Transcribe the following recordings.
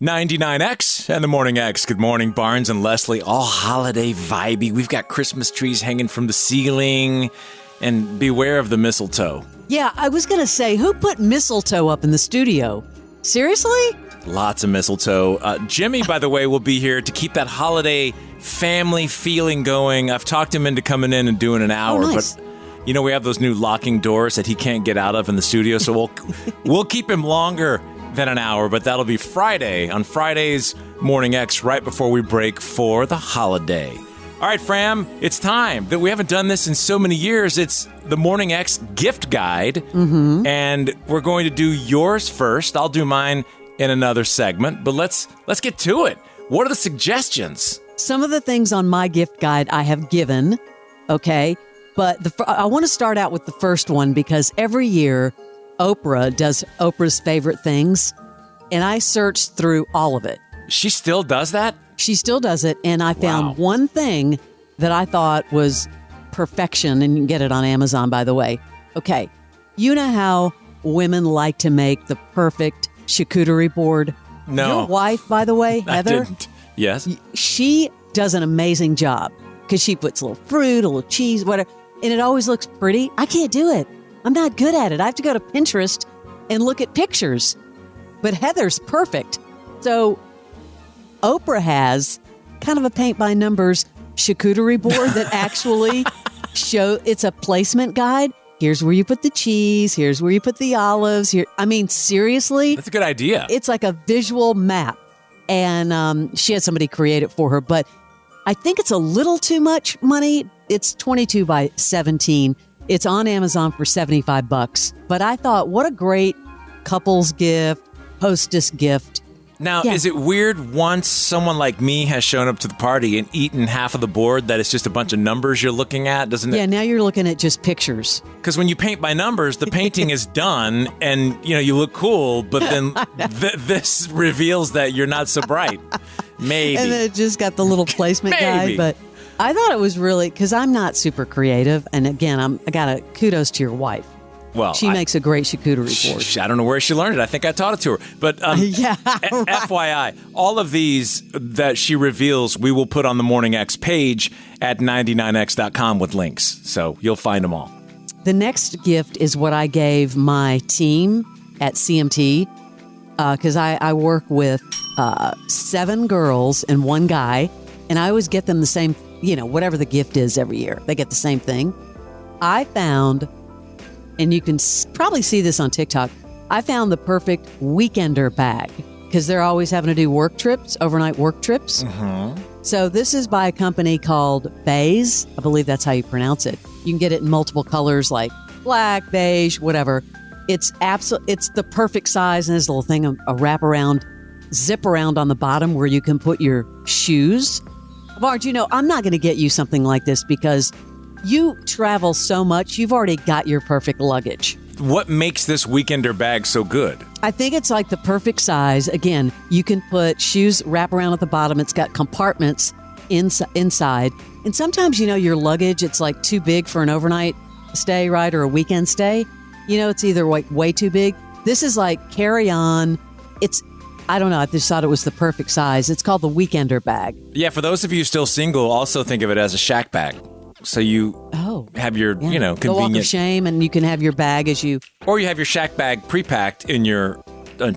99X and the Morning X. Good morning, Barnes and Leslie. All holiday vibey. We've got Christmas trees hanging from the ceiling. And beware of the mistletoe. Yeah, I was going to say, who put mistletoe up in the studio? Seriously? Lots of mistletoe. Jimmy, by the way, will be here to keep that holiday family feeling going. I've talked him into coming in and doing an hour. Oh, nice. But, we have those new locking doors that he can't get out of in the studio. So we'll keep him longer than an hour, but that'll be Friday on Friday's Morning X right before we break for the holiday. All right, Fram, it's time that we haven't done this in so many years. It's the Morning X gift guide, and we're going to do yours first. I'll do mine in another segment, but let's get to it. What are the suggestions? Some of the things on my gift guide I have given, okay? But I want to start out with the first one because every year Oprah does Oprah's favorite things, and I searched through all of it. She still does that? She still does it, and I found one thing that I thought was perfection, and you can get it on Amazon, by the way. Okay, you know how women like to make the perfect charcuterie board? No. Your wife, by the way, Heather? I didn't. Yes? She does an amazing job because she puts a little fruit, a little cheese, whatever, and it always looks pretty. I can't do it. I'm not good at it. I have to go to Pinterest and look at pictures. But Heather's perfect. So Oprah has kind of a paint-by-numbers charcuterie board that actually it's a placement guide. Here's where you put the cheese. Here's where you put the olives. Seriously. That's a good idea. It's like a visual map. And she had somebody create it for her. But I think it's a little too much money. It's 22 by 17. It's on Amazon for $75. But I thought, what a great couple's gift, hostess gift. Now, Is it weird once someone like me has shown up to the party and eaten half of the board that it's just a bunch of numbers you're looking at? Doesn't it? Yeah, now you're looking at just pictures. Because when you paint by numbers, the painting is done and, you look cool, but then this reveals that you're not so bright. Maybe. And then it just got the little placement guide. But I thought it was really, because I'm not super creative. And again, I got to kudos to your wife. Well, she makes a great charcuterie board. I don't know where she learned it. I think I taught it to her. But FYI, all of these that she reveals, we will put on the Morning X page at 99x.com with links. So you'll find them all. The next gift is what I gave my team at CMT because I work with 7 girls and 1 guy. And I always get them the same, whatever the gift is every year. They get the same thing. I found... and you can probably see this on TikTok, I found the perfect weekender bag because they're always having to do overnight work trips. Mm-hmm. So this is by a company called Baze. I believe that's how you pronounce it. You can get it in multiple colors like black, beige, whatever. It's the perfect size, and there's a little thing, a wraparound, zip around on the bottom where you can put your shoes. Barge, I'm not going to get you something like this because you travel so much, you've already got your perfect luggage. What makes this weekender bag so good? I think it's like the perfect size. Again, you can put shoes wrap around at the bottom. It's got compartments inside. And sometimes, your luggage, it's like too big for an overnight stay, right? Or a weekend stay. It's either like way too big. This is like carry on. I don't know. I just thought it was the perfect size. It's called the weekender bag. Yeah, for those of you still single, also think of it as a shack bag. So you have your, convenient... The walk of shame, and you can have your bag as you... Or you have your shack bag pre-packed in your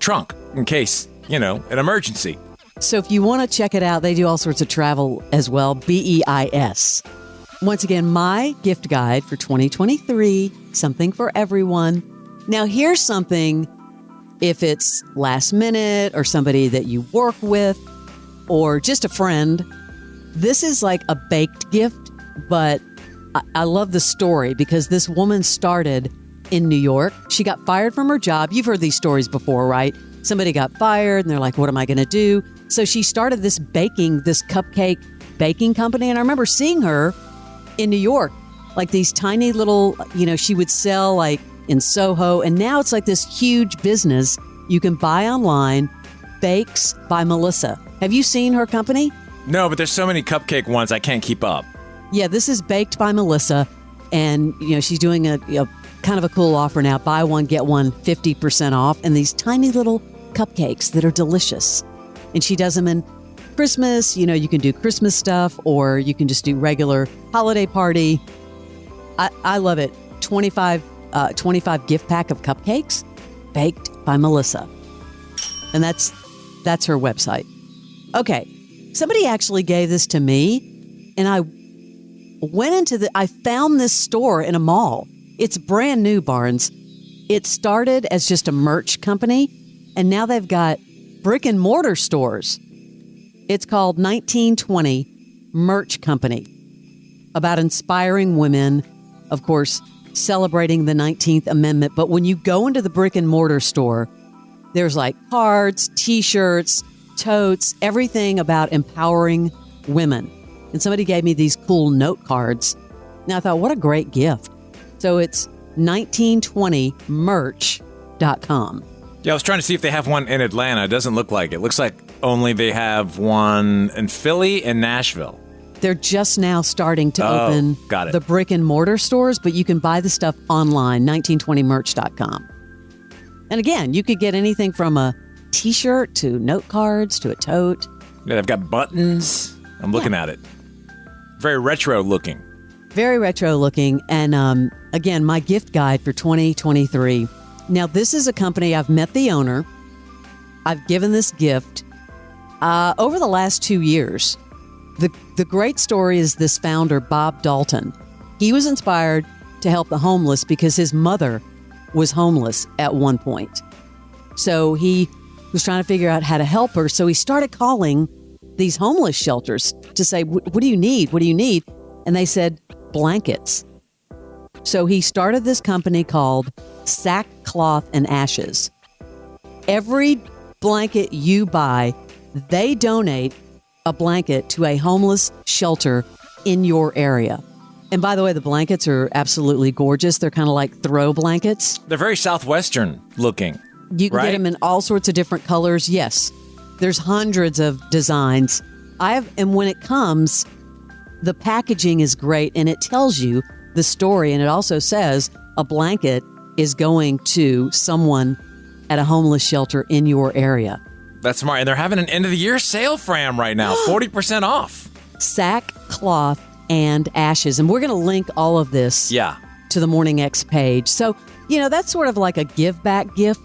trunk in case, an emergency. So if you want to check it out, they do all sorts of travel as well, BEIS. Once again, my gift guide for 2023, something for everyone. Now, here's something if it's last minute or somebody that you work with or just a friend. This is like a baked gift. But I love the story because this woman started in New York. She got fired from her job. You've heard these stories before, right? Somebody got fired and they're like, what am I going to do? So she started this cupcake baking company. And I remember seeing her in New York, like these tiny little, she would sell like in Soho. And now it's like this huge business you can buy online, Bakes by Melissa. Have you seen her company? No, but there's so many cupcake ones I can't keep up. Yeah, this is Baked by Melissa, and she's doing a kind of a cool offer now. Buy one, get one 50% off, and these tiny little cupcakes that are delicious. And she does them in Christmas. You can do Christmas stuff, or you can just do regular holiday party. I love it. 25 gift pack of cupcakes baked by Melissa. And that's her website. Okay. Somebody actually gave this to me, and I found this store in a mall. It's brand new, Barnes. It started as just a merch company, and now they've got brick and mortar stores. It's called 1920 Merch Company, about inspiring women, of course, celebrating the 19th Amendment. But when you go into the brick and mortar store, there's like cards, T-shirts, totes, everything about empowering women. And somebody gave me these cool note cards. Now I thought, what a great gift. So it's 1920merch.com. Yeah, I was trying to see if they have one in Atlanta. It doesn't look like it. Looks like only they have one in Philly and Nashville. They're just now starting to open the brick and mortar stores, but you can buy the stuff online, 1920merch.com. And again, you could get anything from a T-shirt to note cards to a tote. Yeah, they've got buttons. I'm looking at it. Very retro looking. Very retro looking. And again, my gift guide for 2023. Now, this is a company, I've met the owner. I've given this gift over the last 2 years. The great story is this founder, Bob Dalton. He was inspired to help the homeless because his mother was homeless at one point. So he was trying to figure out how to help her. So he started calling these homeless shelters to say, what do you need? What do you need? And they said, blankets. So he started this company called Sackcloth and Ashes. Every blanket you buy, they donate a blanket to a homeless shelter in your area. And by the way, the blankets are absolutely gorgeous. They're kind of like throw blankets. They're very Southwestern looking. You can get them in all sorts of different colors. Yes, there's hundreds of designs. And when it comes, the packaging is great, and it tells you the story. And it also says a blanket is going to someone at a homeless shelter in your area. That's smart. And they're having an end of the year sale, Fram, right now. 40% off. Sackcloth and Ashes. And we're going to link all of this to the Morning X page. So, that's sort of like a give back gift,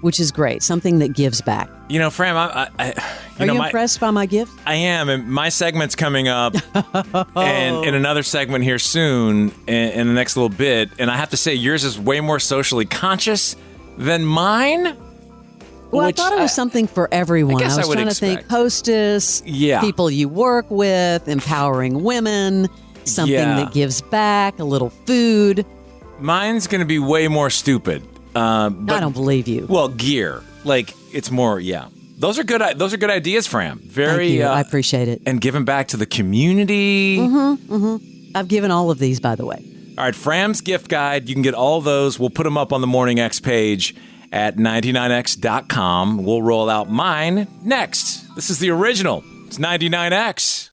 which is great. Something that gives back. Fram, Are you impressed by my gift? I am. And my segment's coming up and in another segment here soon in the next little bit. And I have to say, yours is way more socially conscious than mine. Well, I thought it was something for everyone. I was trying to think hostess, people you work with, empowering women, something that gives back, a little food. Mine's going to be way more stupid. I don't believe you. Well, gear. Like, it's more, Those are good ideas, Fram. Thank you. I appreciate it. And giving back to the community. I've given all of these, by the way. All right, Fram's gift guide. You can get all those. We'll put them up on the Morning X page at 99x.com. We'll roll out mine next. This is the original. It's 99X.